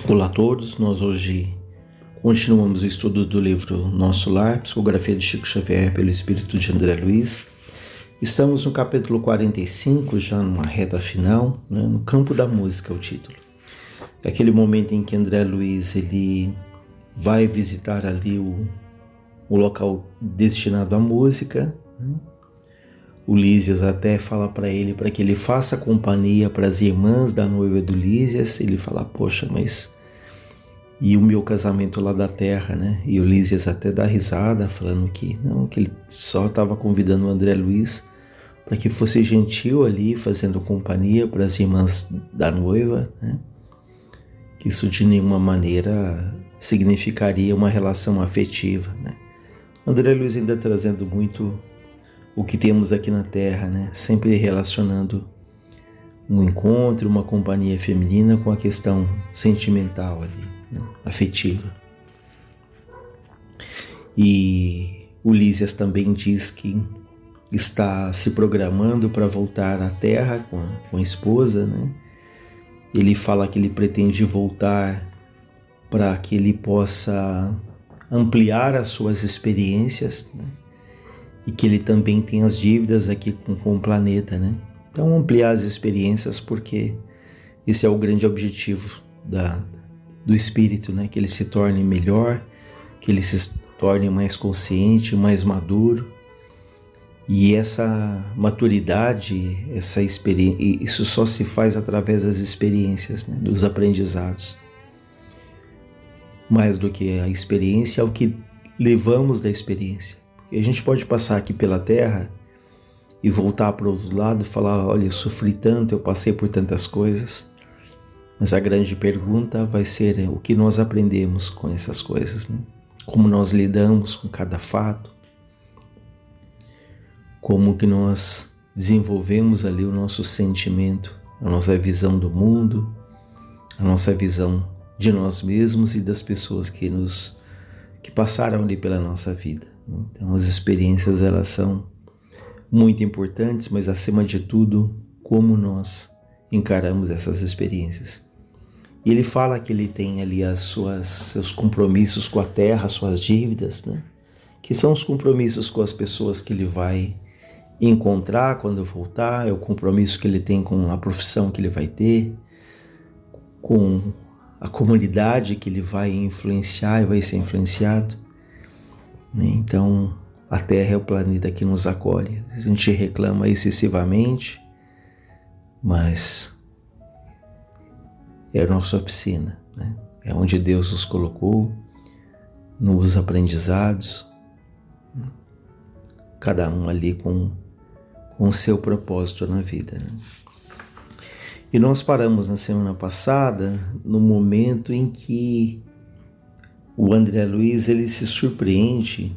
Olá a todos, nós hoje continuamos o estudo do livro Nosso Lar, Psicografia de Chico Xavier pelo Espírito de André Luiz. Estamos no capítulo 45, já numa reta final, no campo da música é o título. É aquele momento em que André Luiz ele vai visitar ali o local destinado à música. O Lísias até fala para ele para que ele faça companhia para as irmãs da noiva do Lísias. Ele fala, poxa, mas e o meu casamento lá da terra, né? E o Lísias até dá risada, falando que não, que ele só estava convidando o André Luiz para que fosse gentil ali, fazendo companhia para as irmãs da noiva, né? Que isso de nenhuma maneira significaria uma relação afetiva, né? André Luiz ainda trazendo muito o que temos aqui na Terra, né? Sempre relacionando um encontro, uma companhia feminina com a questão sentimental ali, né? Afetiva. E o Lísias também diz que está se programando para voltar à Terra com a esposa, né? Ele fala que ele pretende voltar para que ele possa ampliar as suas experiências, né? E que ele também tem as dívidas aqui com o planeta, né? Então ampliar as experiências, porque esse é o grande objetivo do espírito, né? Que ele se torne melhor, que ele se torne mais consciente, mais maduro. E essa maturidade, essa experiência, isso só se faz através das experiências, né? Dos aprendizados. Mais do que a experiência, é o que levamos da experiência. Porque a gente pode passar aqui pela Terra e voltar para o outro lado e falar, olha, eu sofri tanto, eu passei por tantas coisas. Mas a grande pergunta vai ser o que nós aprendemos com essas coisas, né? Como nós lidamos com cada fato, como que nós desenvolvemos ali o nosso sentimento, a nossa visão do mundo, a nossa visão de nós mesmos e das pessoas que passaram ali pela nossa vida. Então as experiências elas são muito importantes, mas acima de tudo, como nós encaramos essas experiências. E ele fala que ele tem ali seus compromissos com a terra, suas dívidas, né? Que são os compromissos com as pessoas que ele vai encontrar quando voltar, é o compromisso que ele tem com a profissão que ele vai ter, com a comunidade que ele vai influenciar e vai ser influenciado. Então, a Terra é o planeta que nos acolhe. A gente reclama excessivamente, mas é a nossa oficina, né? É onde Deus nos colocou, nos aprendizados, cada um ali com o seu propósito na vida, né? E nós paramos na semana passada no momento em que o André Luiz ele se surpreende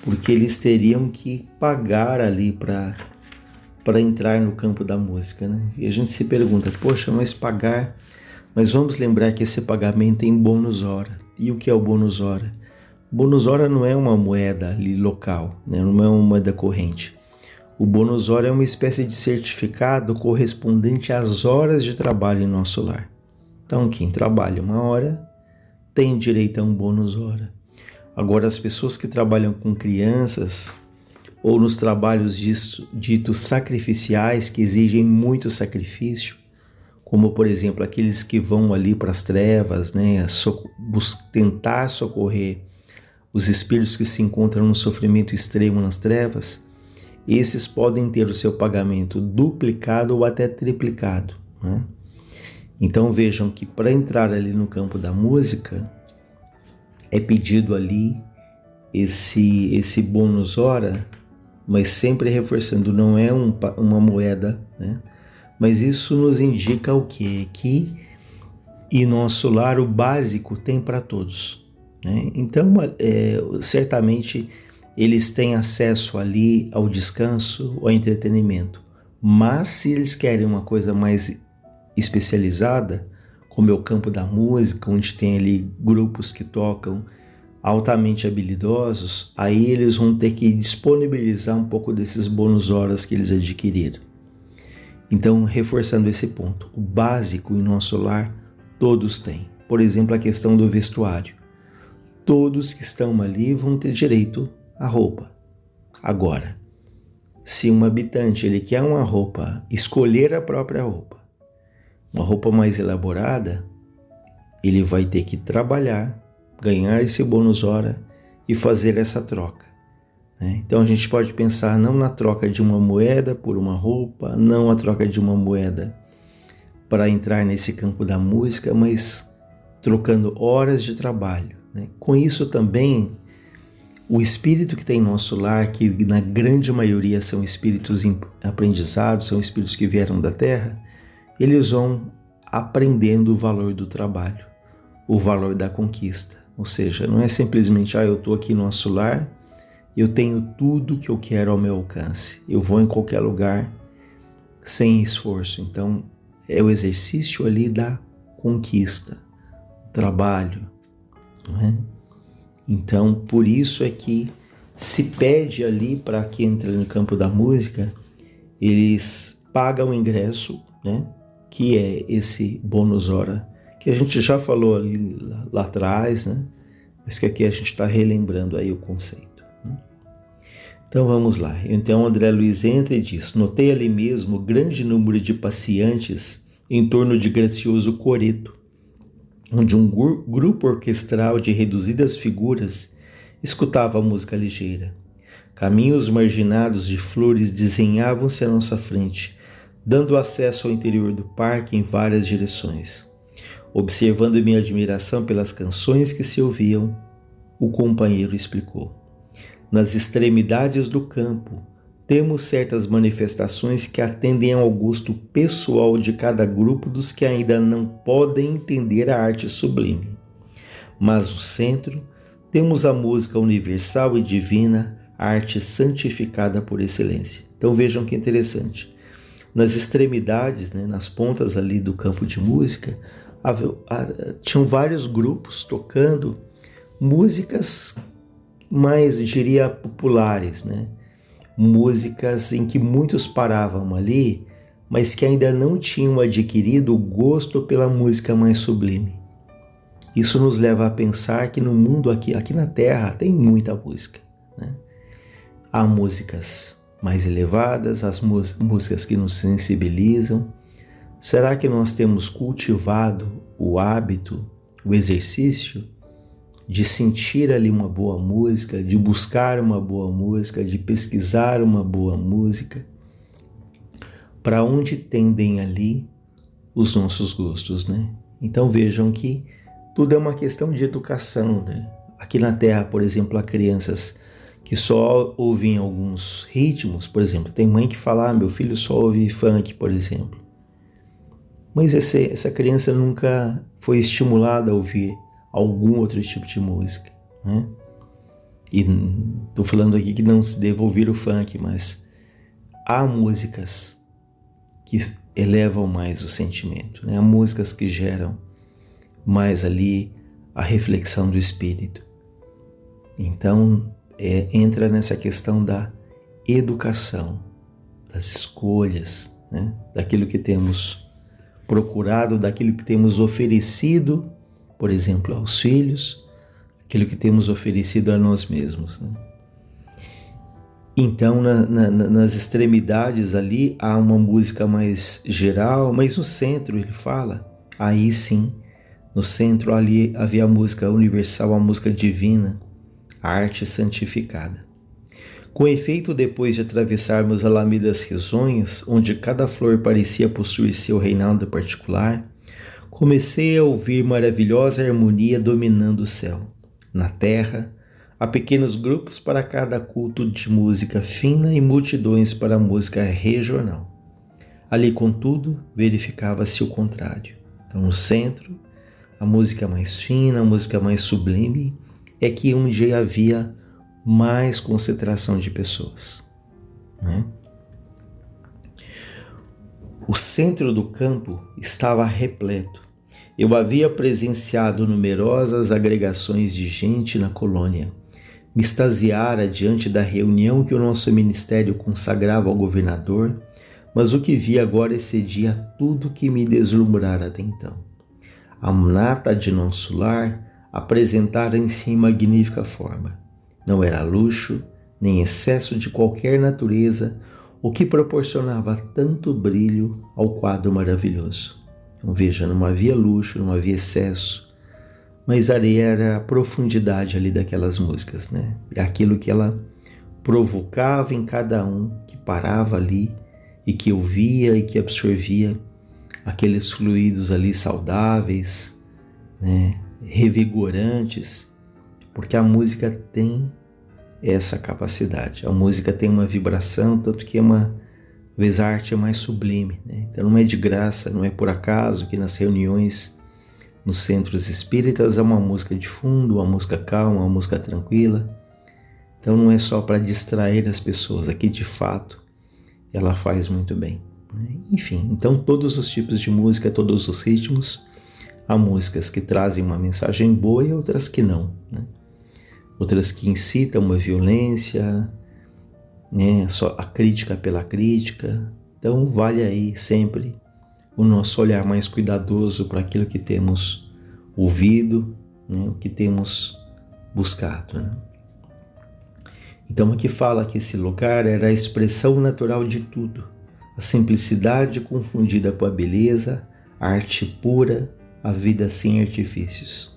porque eles teriam que pagar ali para entrar no campo da música, né? E a gente se pergunta, poxa, mas pagar, mas vamos lembrar que esse pagamento tem bônus hora. E o que é o bônus hora? O bônus hora não é uma moeda ali local, né? Não é uma moeda corrente. O bônus hora é uma espécie de certificado correspondente às horas de trabalho em nosso lar. Então, quem trabalha 1 hora tem direito a um bônus hora. Agora, as pessoas que trabalham com crianças ou nos trabalhos ditos sacrificiais, que exigem muito sacrifício, como, por exemplo, aqueles que vão ali para as trevas, né, tentar socorrer os espíritos que se encontram no sofrimento extremo nas trevas, esses podem ter o seu pagamento duplicado ou até triplicado, né? Então vejam que para entrar ali no campo da música é pedido ali esse bônus hora, mas sempre reforçando, não é uma moeda, né? Mas isso nos indica o quê? Que em nosso lar o básico tem para todos, né? Então certamente eles têm acesso ali ao descanso, ao entretenimento, mas se eles querem uma coisa mais especializada, como é o campo da música, onde tem ali grupos que tocam altamente habilidosos, aí eles vão ter que disponibilizar um pouco desses bônus horas que eles adquiriram. Então, reforçando esse ponto, o básico em nosso lar todos têm. por exemplo, a questão do vestuário. Todos que estão ali vão ter direito à roupa. Agora, se um habitante ele quer uma roupa, escolher a própria roupa, uma roupa mais elaborada, ele vai ter que trabalhar, ganhar esse bônus hora e fazer essa troca. Então a gente pode pensar não na troca de uma moeda por uma roupa, não a troca de uma moeda para entrar nesse campo da música, mas trocando horas de trabalho. Com isso também, o espírito que tem em nosso lar, que na grande maioria são espíritos aprendizados, são espíritos que vieram da terra, eles vão aprendendo o valor do trabalho, o valor da conquista. Ou seja, não é simplesmente, eu estou aqui no nosso lar, eu tenho tudo que eu quero ao meu alcance, eu vou em qualquer lugar sem esforço. Então, é o exercício ali da conquista, trabalho, não é? Então, por isso é que se pede ali para que entre no campo da música, eles pagam o ingresso, que é esse bônus hora, que a gente já falou ali lá atrás, mas que aqui a gente está relembrando aí o conceito. Então vamos lá. Então André Luiz entra e diz: notei ali mesmo grande número de passeantes em torno de gracioso coreto, onde um grupo orquestral de reduzidas figuras escutava a música ligeira. Caminhos marginados de flores desenhavam-se à nossa frente, dando acesso ao interior do parque em várias direções. Observando minha admiração pelas canções que se ouviam, o companheiro explicou: nas extremidades do campo, temos certas manifestações que atendem ao gosto pessoal de cada grupo dos que ainda não podem entender a arte sublime. Mas no centro, temos a música universal e divina, a arte santificada por excelência. Então vejam que interessante. Nas extremidades, nas pontas ali do campo de música, tinham vários grupos tocando músicas mais, diria, populares, músicas em que muitos paravam ali, mas que ainda não tinham adquirido o gosto pela música mais sublime. Isso nos leva a pensar que no mundo aqui na Terra tem muita música. Há músicas mais elevadas, as músicas que nos sensibilizam. Será que nós temos cultivado o hábito, o exercício de sentir ali uma boa música, de buscar uma boa música, de pesquisar uma boa música? Para onde tendem ali os nossos gostos, Então vejam que tudo é uma questão de educação, Aqui na Terra, por exemplo, há crianças que só ouvem alguns ritmos, por exemplo, tem mãe que fala, meu filho só ouve funk, por exemplo. Mas essa criança nunca foi estimulada a ouvir algum outro tipo de música, E estou falando aqui que não se deve ouvir o funk, mas há músicas que elevam mais o sentimento, Há músicas que geram mais ali a reflexão do espírito. Então, entra nessa questão da educação, das escolhas, daquilo que temos procurado, daquilo que temos oferecido, por exemplo, aos filhos, aquilo que temos oferecido a nós mesmos. Então, nas extremidades ali, há uma música mais geral, mas no centro, ele fala, aí sim, no centro ali havia a música universal, a música divina, a arte santificada. Com efeito, depois de atravessarmos alamedas risonhas, onde cada flor parecia possuir seu reinado particular, comecei a ouvir maravilhosa harmonia dominando o céu. Na terra, há pequenos grupos para cada culto de música fina e multidões para a música regional. Ali, contudo, verificava-se o contrário. Então, no centro, a música mais fina, a música mais sublime, é que onde havia mais concentração de pessoas. O centro do campo estava repleto. Eu havia presenciado numerosas agregações de gente na colônia. Me extasiara diante da reunião que o nosso ministério consagrava ao governador, mas o que vi agora excedia tudo que me deslumbrara até então. a nata de nosso lar, apresentara-se em magnífica forma. Não era luxo, nem excesso de qualquer natureza, o que proporcionava tanto brilho ao quadro maravilhoso. Então veja, não havia luxo, não havia excesso, mas ali era a profundidade ali daquelas músicas, né? É aquilo que ela provocava em cada um que parava ali e que ouvia e que absorvia aqueles fluidos ali saudáveis, né? Revigorantes, porque a música tem essa capacidade. A música tem uma vibração, tanto que talvez a arte é mais sublime, né? Então não é de graça, não é por acaso que nas reuniões, nos centros espíritas, é uma música de fundo, uma música calma, uma música tranquila. Então não é só para distrair as pessoas, aqui de fato ela faz muito bem, né? Enfim, então todos os tipos de música, todos os ritmos, há músicas que trazem uma mensagem boa e outras que não, né? Outras que incitam uma violência, né? Só a crítica pela crítica. Então vale aí sempre o nosso olhar mais cuidadoso para aquilo que temos ouvido, né? O que temos buscado, né? Então aqui fala que esse lugar era a expressão natural de tudo, a simplicidade confundida com a beleza, a arte pura, a vida sem artifícios.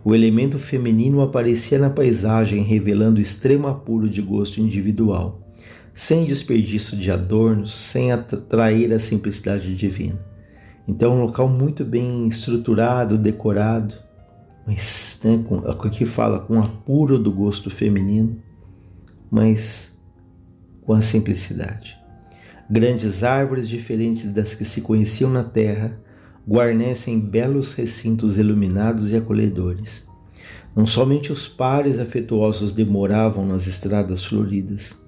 O elemento feminino aparecia na paisagem, revelando extremo apuro de gosto individual, sem desperdício de adornos, sem atrair a simplicidade divina. Então, um local muito bem estruturado, decorado, mas né, aqui fala com apuro do gosto feminino, mas com a simplicidade. Grandes árvores diferentes das que se conheciam na terra guarnecem belos recintos iluminados e acolhedores. Não somente os pares afetuosos demoravam nas estradas floridas.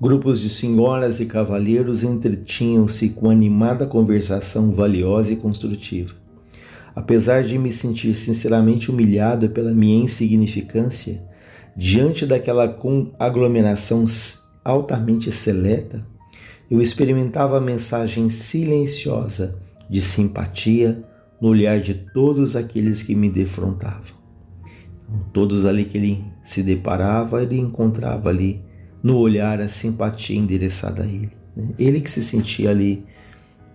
Grupos de senhoras e cavalheiros entretinham-se com animada conversação valiosa e construtiva. Apesar de me sentir sinceramente humilhado pela minha insignificância, diante daquela aglomeração altamente seleta, eu experimentava a mensagem silenciosa de simpatia no olhar de todos aqueles que me defrontavam. Todos ali que ele se deparava, ele encontrava ali no olhar a simpatia endereçada a ele, né? Ele que se sentia ali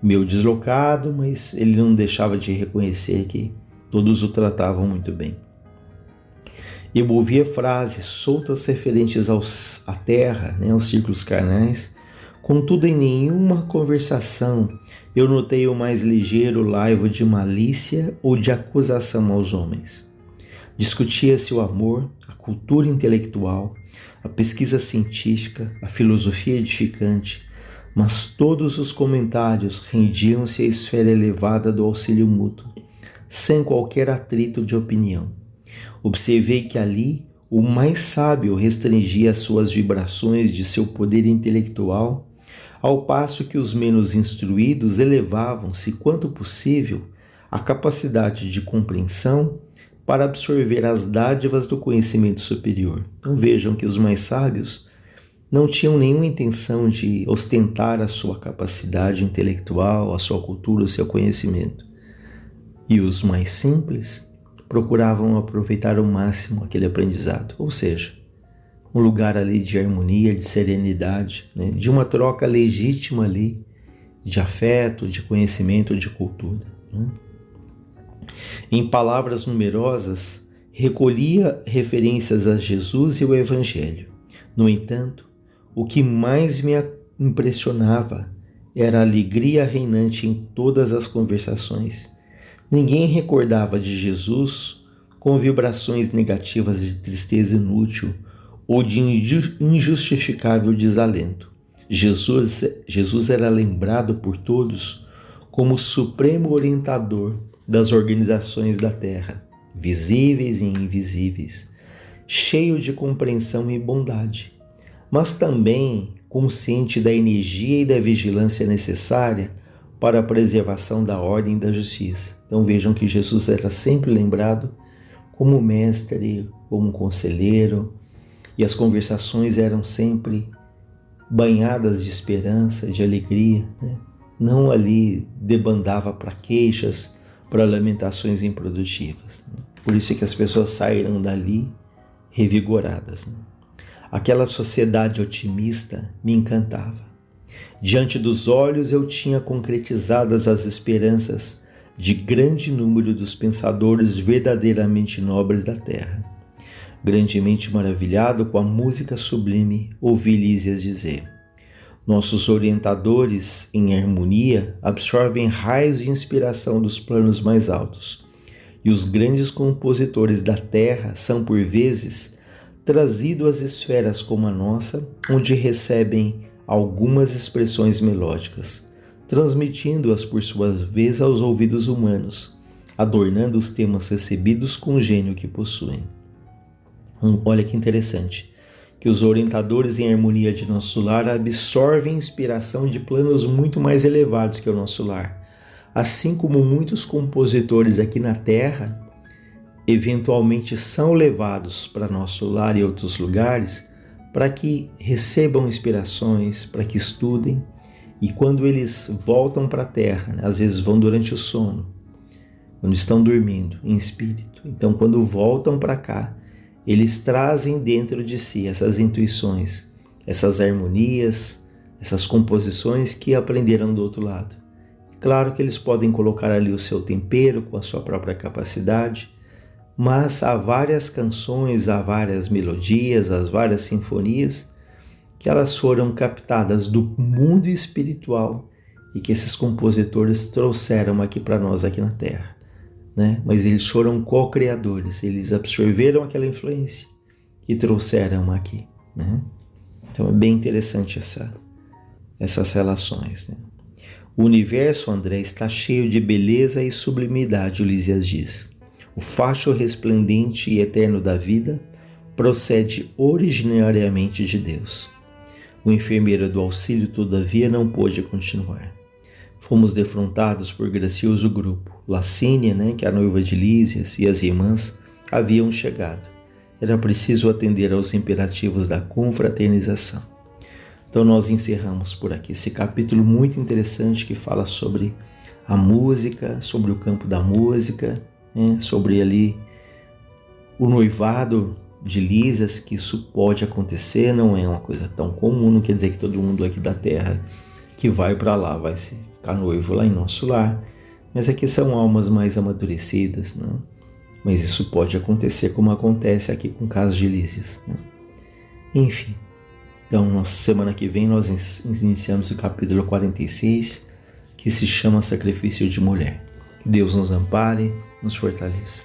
meio deslocado, mas ele não deixava de reconhecer que todos o tratavam muito bem. Eu ouvia frases soltas referentes à terra, né, aos círculos carnais. Contudo, em nenhuma conversação eu notei o mais ligeiro laivo de malícia ou de acusação aos homens. Discutia-se o amor, a cultura intelectual, a pesquisa científica, a filosofia edificante, mas todos os comentários rendiam-se à esfera elevada do auxílio mútuo, sem qualquer atrito de opinião. Observei que ali o mais sábio restringia as suas vibrações de seu poder intelectual, ao passo que os menos instruídos elevavam-se, quanto possível, à capacidade de compreensão para absorver as dádivas do conhecimento superior. Então vejam que os mais sábios não tinham nenhuma intenção de ostentar a sua capacidade intelectual, a sua cultura, o seu conhecimento. E os mais simples procuravam aproveitar ao máximo aquele aprendizado, ou seja, um lugar ali de harmonia, de serenidade, né? De uma troca legítima ali de afeto, de conhecimento, de cultura, né? Em palavras numerosas, recolhia referências a Jesus e o Evangelho. No entanto, o que mais me impressionava era a alegria reinante em todas as conversações. Ninguém recordava de Jesus com vibrações negativas de tristeza inútil ou de injustificável desalento. Jesus era lembrado por todos como o supremo orientador das organizações da Terra, visíveis e invisíveis, cheio de compreensão e bondade, mas também consciente da energia e da vigilância necessária para a preservação da ordem e da justiça. Então vejam que Jesus era sempre lembrado como mestre, como conselheiro, e as conversações eram sempre banhadas de esperança, de alegria, né? Não ali debandava para queixas, para lamentações improdutivas. Né? Por isso é que as pessoas saíram dali revigoradas. Né? Aquela sociedade otimista me encantava. Diante dos olhos eu tinha concretizadas as esperanças de grande número dos pensadores verdadeiramente nobres da terra. Grandemente maravilhado com a música sublime, ouvi Lísias dizer: nossos orientadores, em harmonia, absorvem raios de inspiração dos planos mais altos, e os grandes compositores da terra são, por vezes, trazidos às esferas como a nossa, onde recebem algumas expressões melódicas, transmitindo-as por sua vez aos ouvidos humanos, adornando os temas recebidos com o gênio que possuem. Olha que interessante, que os orientadores em harmonia de nosso lar absorvem inspiração de planos muito mais elevados que o nosso lar, assim como muitos compositores aqui na Terra eventualmente são levados para nosso lar e outros lugares para que recebam inspirações, para que estudem, e quando eles voltam para a Terra, né, às vezes vão durante o sono, quando estão dormindo em espírito, então quando voltam para cá, eles trazem dentro de si essas intuições, essas harmonias, essas composições que aprenderam do outro lado. Claro que eles podem colocar ali o seu tempero com a sua própria capacidade, mas há várias canções, há várias melodias, há várias sinfonias que elas foram captadas do mundo espiritual e que esses compositores trouxeram aqui para nós aqui na Terra. Né? Mas eles foram co-criadores, eles absorveram aquela influência e trouxeram aqui. Né? Então é bem interessante essas relações. Né? O universo, André, está cheio de beleza e sublimidade, Lísias diz. O facho resplendente e eterno da vida procede originariamente de Deus. O enfermeiro do auxílio, todavia, não pôde continuar. Fomos defrontados por gracioso grupo. Lacínia, que é a noiva de Lísias, e as irmãs haviam chegado. Era preciso atender aos imperativos da confraternização. Então nós encerramos por aqui esse capítulo muito interessante que fala sobre a música, sobre o campo da música, sobre ali o noivado de Lísias, que isso pode acontecer, não é uma coisa tão comum, não quer dizer que todo mundo aqui da terra que vai para lá vai ficar noivo lá em nosso lar, mas aqui são almas mais amadurecidas, né? Mas isso pode acontecer como acontece aqui com o caso de Lísias. Né? Enfim, então na semana que vem nós iniciamos o capítulo 46, que se chama Sacrifício de Mulher. Que Deus nos ampare, nos fortaleça.